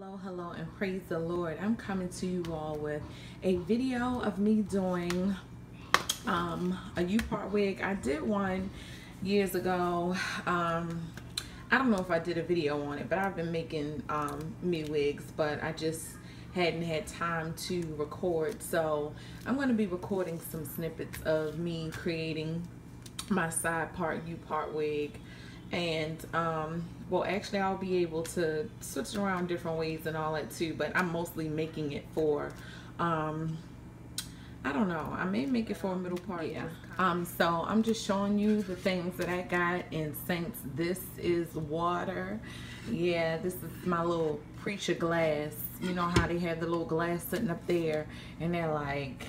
Hello, and praise the Lord. I'm coming to you all with a video of me doing a U-part wig. I did one years ago. I don't know if I did a video on it, but I've been making me wigs, but I just hadn't had time to record. So I'm going to be recording some snippets of me creating my side part U-part wig. And well, actually I'll be able to switch around different ways and all that too, but I'm mostly making it for I don't know, I may make it for a middle part. Yeah. So I'm just showing you the things that I got. And since this is water, yeah, this is my little preacher glass. You know how they have the little glass sitting up there and they're like,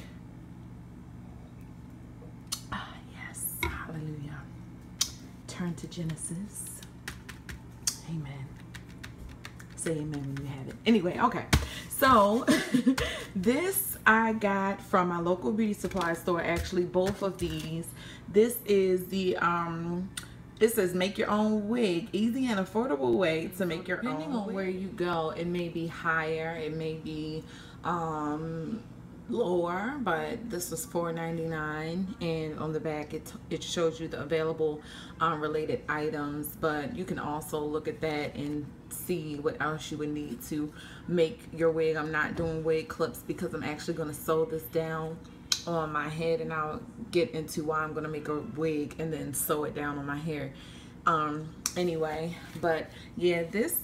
yes, hallelujah. Turn to Genesis. Amen. Say amen when you have it. Anyway, okay. So this I got from my local beauty supply store. Actually, both of these. This is the it says make your own wig, easy and affordable way to make your own. Depending on where you go, it may be higher, it may be lower, but this was $4.99, and on the back it shows you the available related items. But you can also look at that and see what else you would need to make your wig. I'm not doing wig clips because I'm actually going to sew this down on my head, and I'll get into why I'm going to make a wig and then sew it down on my hair anyway. But yeah, this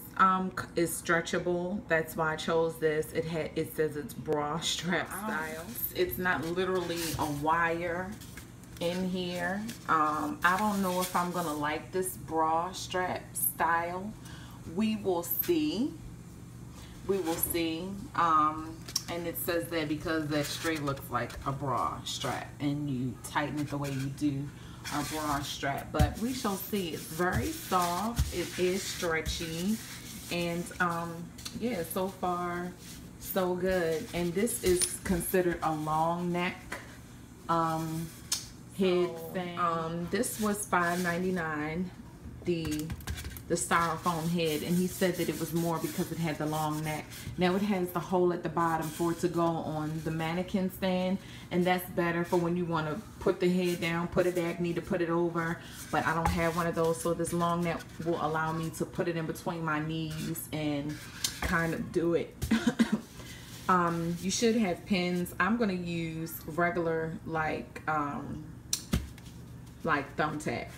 is stretchable. That's why I chose this. It says it's bra strap style. It's not literally a wire in here. I don't know if I'm gonna like this bra strap style. We will see. We will see. And it says that because that straight looks like a bra strap and you tighten it the way you do a bra strap. But we shall see. It's very soft. It is stretchy. And yeah, so far so good. And this is considered a long neck head thing. This was $5.99, the styrofoam head, and he said that it was more because it had the long neck. Now it has the hole at the bottom for it to go on the mannequin stand, and that's better for when you want to put the head down, put it back, need to put it over. But I don't have one of those, so this long neck will allow me to put it in between my knees and kind of do it. You should have pins. I'm gonna use regular like thumbtacks.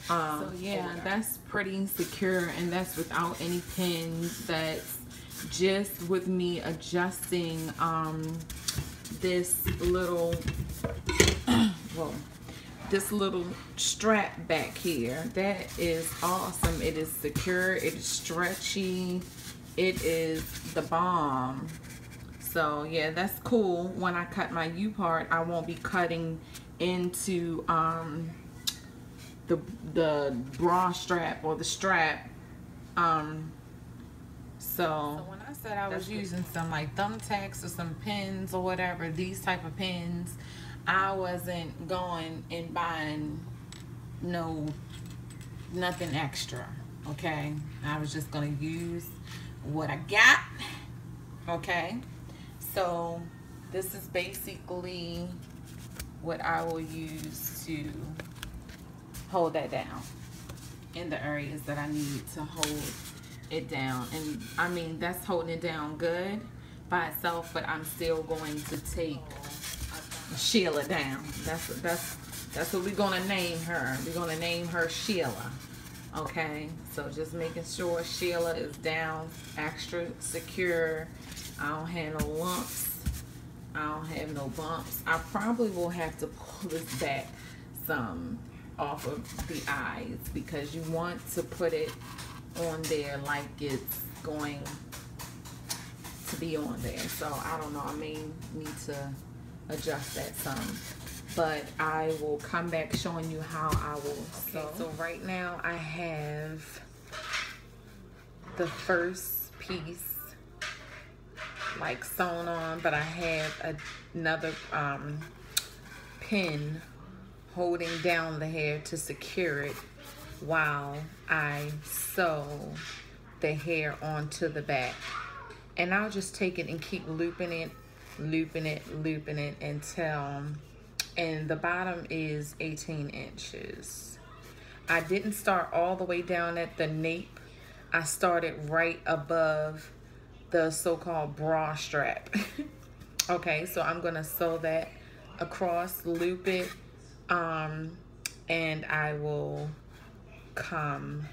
So yeah, that's pretty secure, and that's without any pins. That's just with me adjusting this little this little strap back here. That is awesome. It is secure, it is stretchy, it is the bomb. So yeah, that's cool. When I cut my U part, I won't be cutting into the bra strap or the strap. So when I said I was using some like thumbtacks or some pins or whatever, these type of pins, I wasn't going and buying nothing extra. Okay, I was just gonna use what I got. Okay, so this is basically what I will use to hold that down in the areas that I need to hold it down. And I mean, that's holding it down good by itself, but I'm still going to take Sheila down. That's what we're gonna name her. We're gonna name her Sheila. Okay, so just making sure Sheila is down, extra secure. I don't have no lumps, I don't have no bumps. I probably will have to pull this back some off of the eyes because you want to put it on there like it's going to be on there. So I don't know, I may need to adjust that some, but I will come back showing you how I will sew. So right now I have the first piece like sewn on, but I have another pin holding down the hair to secure it while I sew the hair onto the back. And I'll just take it and keep looping it until, and the bottom is 18 inches. I didn't start all the way down at the nape. I started right above the so-called bra strap. Okay, so I'm gonna sew that across, loop it, and I will come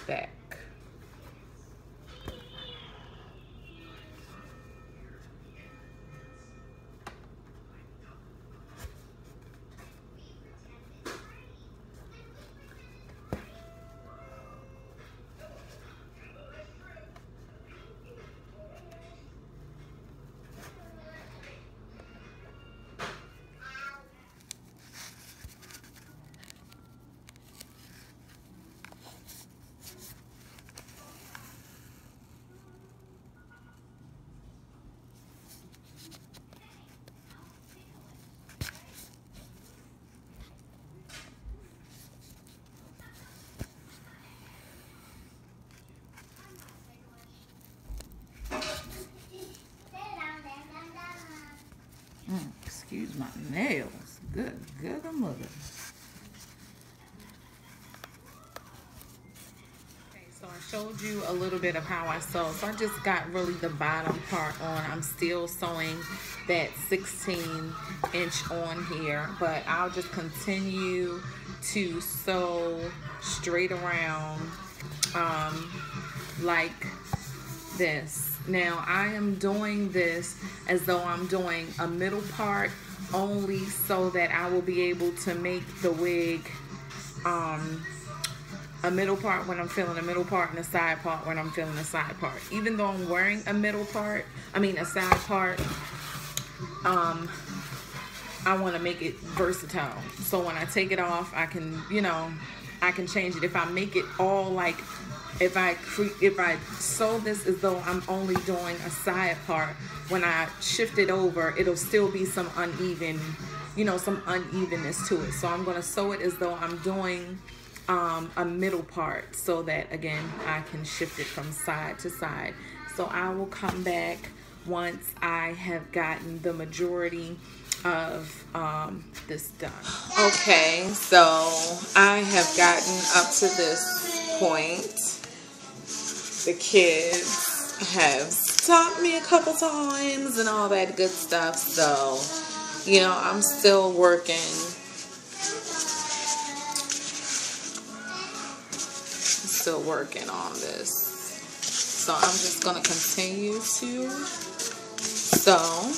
back. Excuse my nails. Good mother. Okay, so I showed you a little bit of how I sew. So I just got really the bottom part on. I'm still sewing that 16-inch on here, but I'll just continue to sew straight around like this. Now I am doing this as though I'm doing a middle part only, so that I will be able to make the wig a middle part when I'm feeling a middle part and a side part when I'm feeling a side part. Even though I'm wearing a middle part, a side part, I want to make it versatile. So when I take it off, I can, I can change it. If I make it all like, if I sew this as though I'm only doing a side part, when I shift it over, it'll still be some uneven, some unevenness to it. So I'm going to sew it as though I'm doing a middle part, so that again I can shift it from side to side. So I will come back once I have gotten the majority of this done. Okay, so I have gotten up to this point. The kids have stopped me a couple times and all that good stuff, so I'm still working. Still working on this. So I'm just going to continue to sew.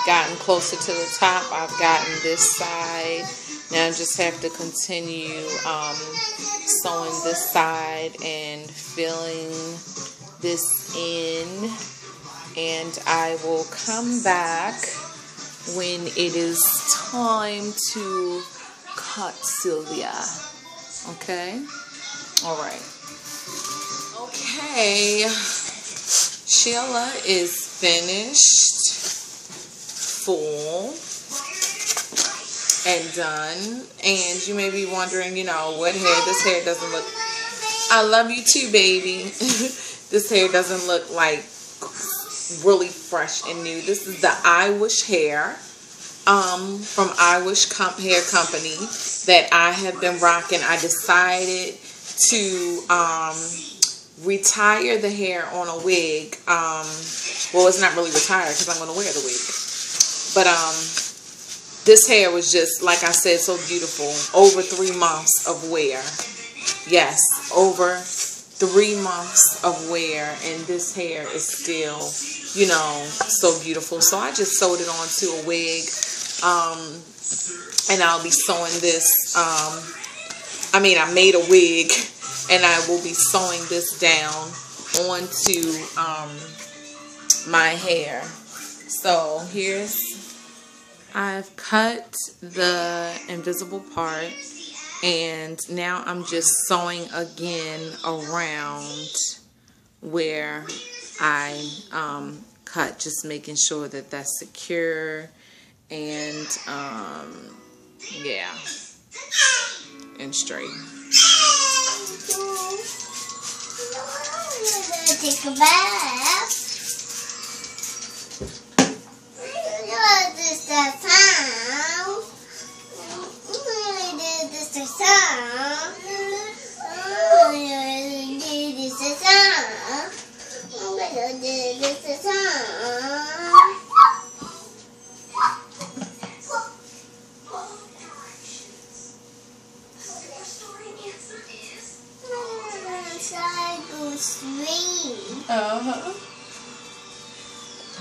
gotten closer to the top. I've gotten this side. Now I just have to continue sewing this side and filling this in. And I will come back when it is time to cut, Sylvia. Okay? Alright. Okay. Sheila is finished, full, and done. And you may be wondering, you know, what hair? This hair doesn't look... I love you too, baby. This hair doesn't look like really fresh and new. This is the Iwish hair from Iwish Hair Company that I have been rocking. I decided to retire the hair on a wig. Well, it's not really retired because I'm going to wear the wig. But this hair was just, like I said, so beautiful. Over 3 months of wear. Yes, over 3 months of wear, and this hair is still, you know, so beautiful. So I just sewed it onto a wig, and I'll be sewing this. I made a wig, and I will be sewing this down onto my hair. So I've cut the invisible part. And now I'm just sewing again around where I cut, just making sure that that's secure and yeah, and straight. Take a bath.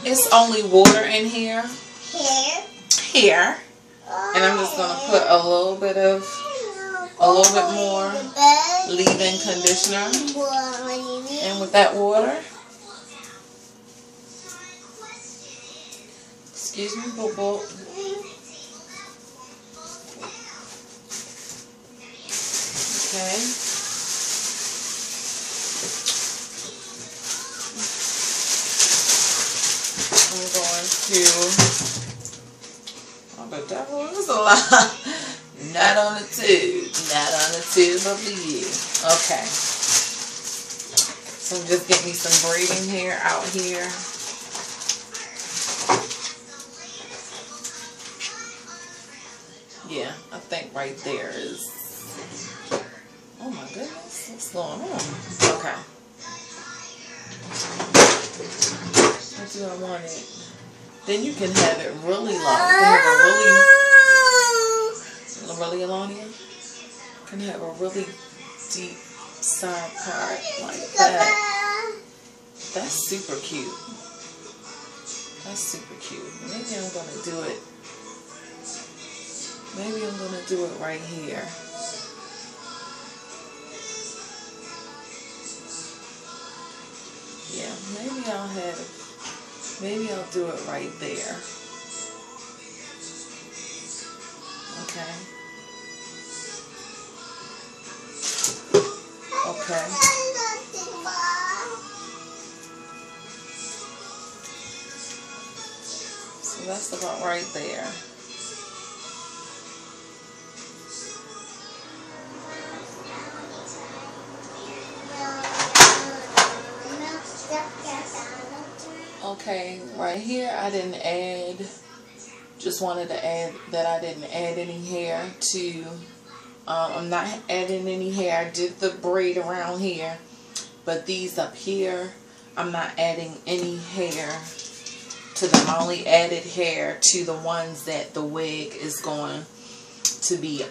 This It's only water in here. Here. And I'm just gonna put a little bit more leave-in conditioner in with that water. Excuse me, boo-boo. Okay. I'm going to... Oh, the devil is a lie. Not on the tube. Not on the tube of you. Okay. So I'm just getting me some braiding hair out here. Yeah, I think right there is... Oh my goodness. What's going on? Okay. What do I want it? Then you can have it really long. You can have a really Alania? You can have a really deep side part like that. That's super cute. That's super cute. Maybe I'm going to do it. Maybe I'm going to do it right here. Yeah, maybe I'll do it right there. Okay. Okay. So that's about right there. Okay, right here I didn't add, just wanted to add that I didn't add any hair to, I'm not adding any hair. I did the braid around here, but these up here, I'm not adding any hair to them. I only added hair to the ones that the wig is going to be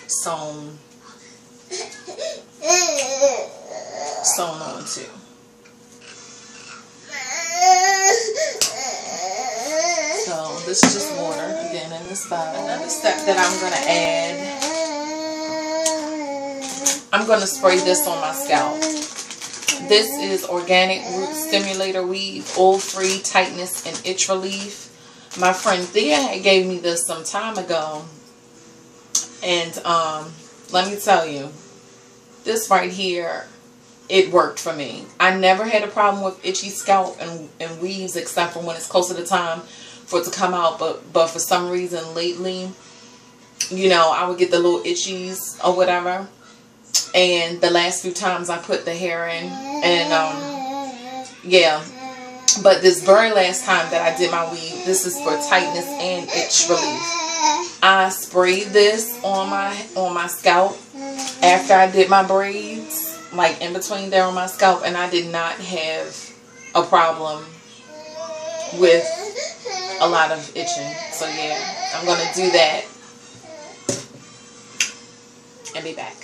sewn onto. this is just water again in this bottle. Another step that I'm going to add, I'm going to spray this on my scalp. This is Organic Root Stimulator Weave, Oil-Free Tightness and Itch Relief. My friend Thea gave me this some time ago. And let me tell you, this right here, it worked for me. I never had a problem with itchy scalp and weaves except for when it's closer to time for it to come out. But for some reason lately, you know, I would get the little itchies or whatever. And the last few times I put the hair in, and yeah. But this very last time that I did my weave, this is for tightness and itch relief. I sprayed this on my scalp after I did my braids, like in between there on my scalp, and I did not have a problem with a lot of itching. So yeah, I'm going to do that and be back.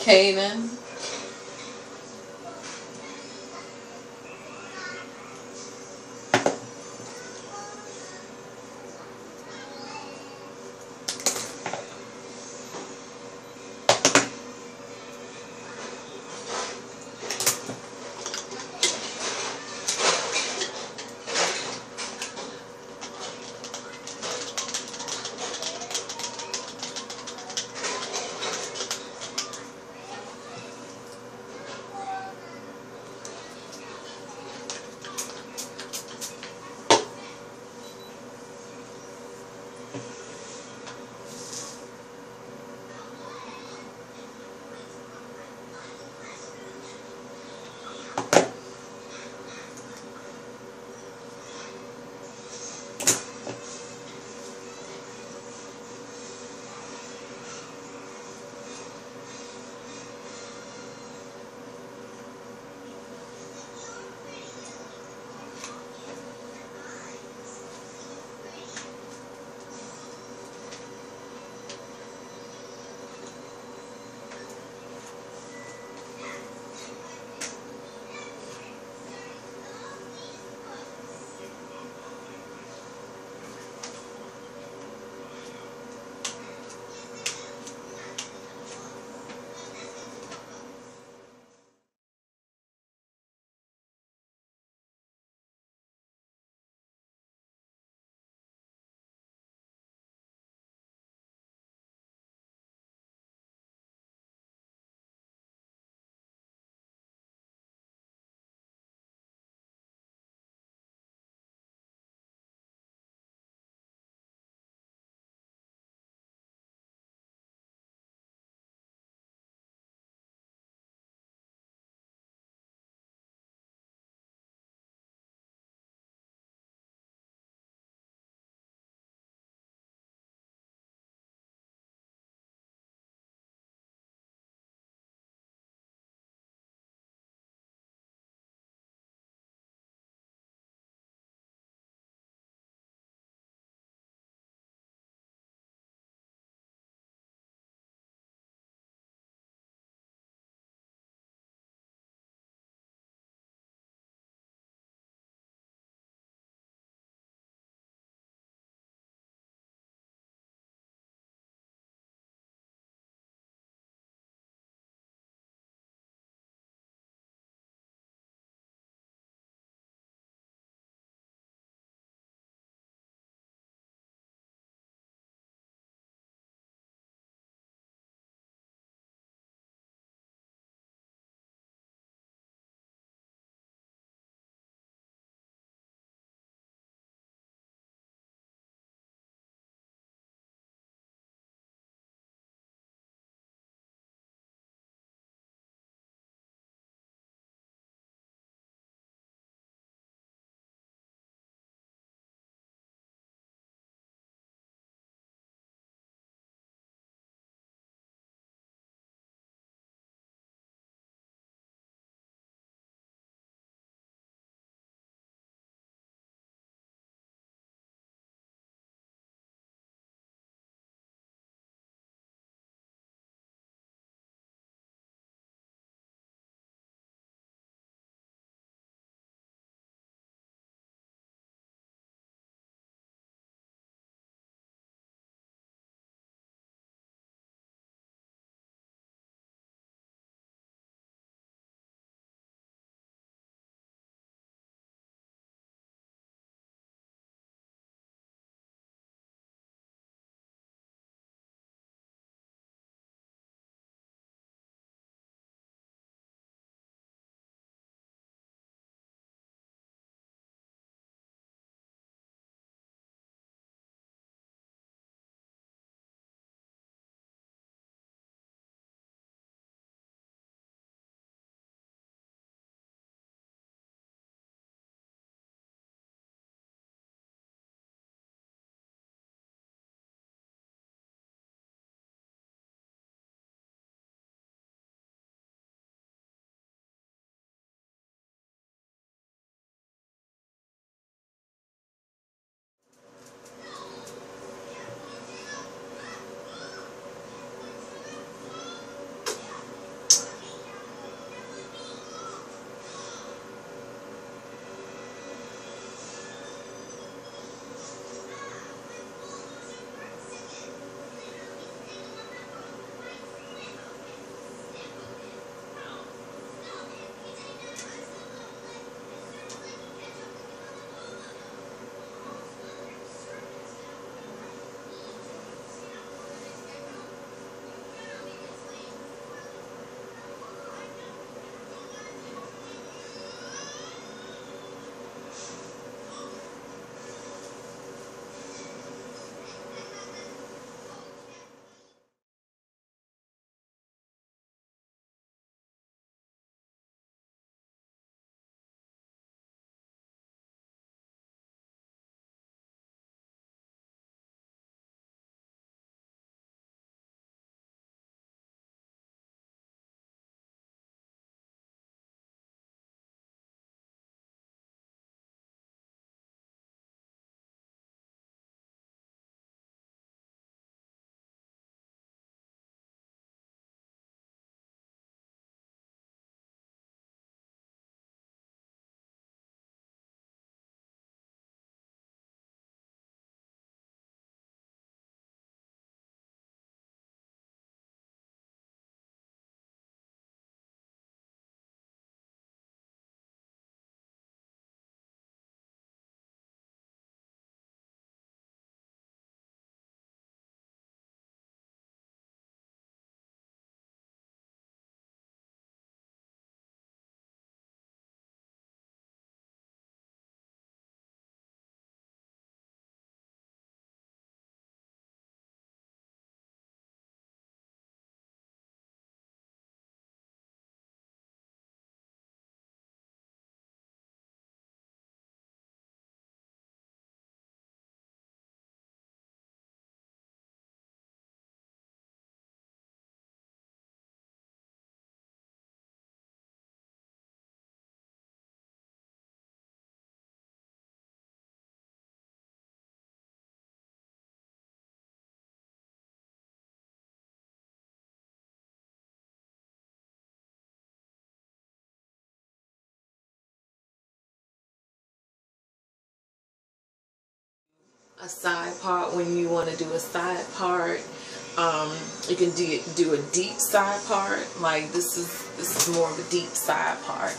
Caden. a side part when you want to do a side part. You can do a deep side part. Like this is more of a deep side part.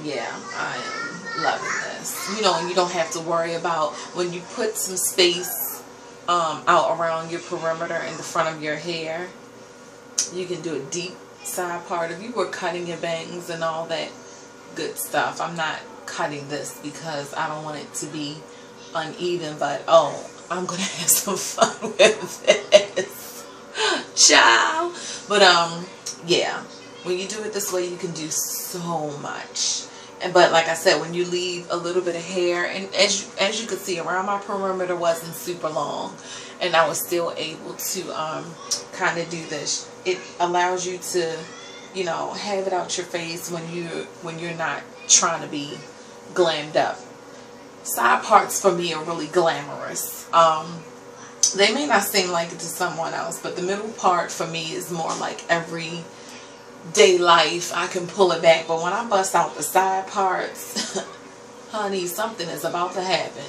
Yeah, I am loving this. You know, and you don't have to worry about when you put some space out around your perimeter in the front of your hair. You can do a deep side part. If you were cutting your bangs and all that good stuff, I'm not cutting this because I don't want it to be uneven, but oh, I'm gonna have some fun with this, child. But yeah, when you do it this way, you can do so much. But like I said, when you leave a little bit of hair, and as you can see, around my perimeter wasn't super long, and I was still able to kind of do this. It allows you to, you know, have it out your face when you're not trying to be glammed up. Side parts for me are really glamorous. They may not seem like it to someone else, but the middle part for me is more like everyday life. I can pull it back, but when I bust out the side parts, honey, something is about to happen.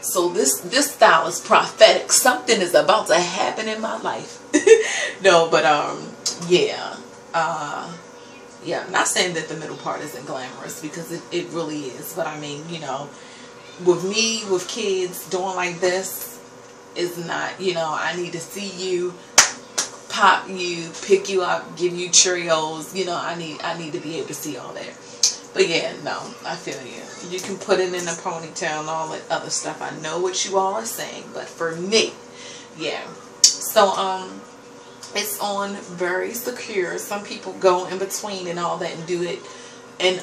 So this style is prophetic. Something is about to happen in my life. No, but yeah. Yeah, I'm not saying that the middle part isn't glamorous, because it really is. But I mean, you know, with me, with kids, doing like this is not, you know, I need to see you, pop you, pick you up, give you Cheerios. You know, I need to be able to see all that. But yeah, no, I feel you. You can put it in a ponytail and all that other stuff. I know what you all are saying, but for me, yeah. So it's on very secure. Some people go in between and all that and do it, and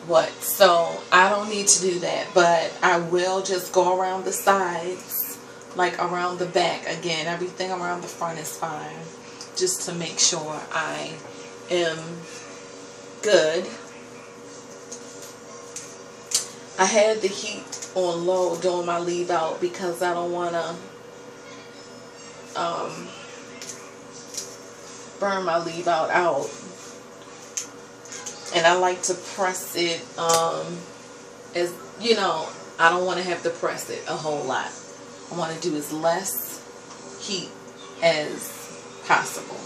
what? So I don't need to do that, but I will just go around the sides, like around the back. Again, everything around the front is fine, just to make sure I am good. I had the heat on low doing my leave out because I don't want to burn my leave out. And I like to press it as, you know, I don't want to have to press it a whole lot. I want to do as less heat as possible.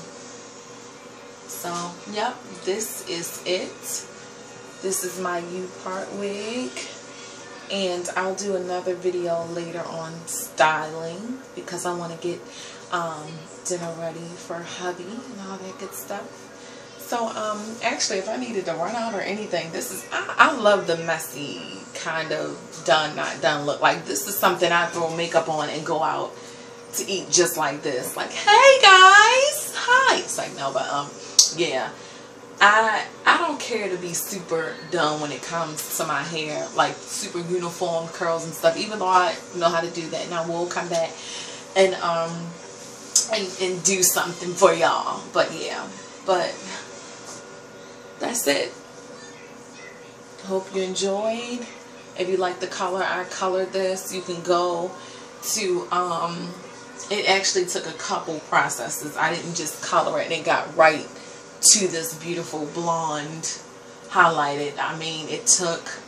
So, yep, this is it. This is my U-part wig. And I'll do another video later on styling, because I want to get dinner ready for hubby and all that good stuff. So, actually, if I needed to run out or anything, this is, I love the messy kind of done, not done look. Like, this is something I throw makeup on and go out to eat just like this. Like, hey guys, hi. It's like, no, but yeah, I don't care to be super done when it comes to my hair, like super uniform curls and stuff, even though I know how to do that. And I will come back and do something for y'all. But yeah, but that's it. Hope you enjoyed. If you like the color I colored this, you can go to it actually took a couple processes. I didn't just color it and it got right to this beautiful blonde highlighted. I mean, it took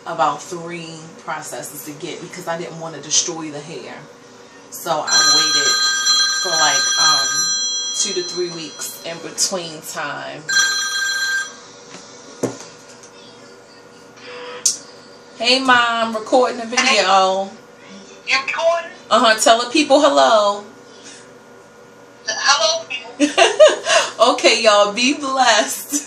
about 3 processes to get, because I didn't want to destroy the hair. So I waited for like 2 to 3 weeks in between time. Hey mom, recording a video. You recording? Tell the people hello. Hello, people. Okay, y'all, be blessed.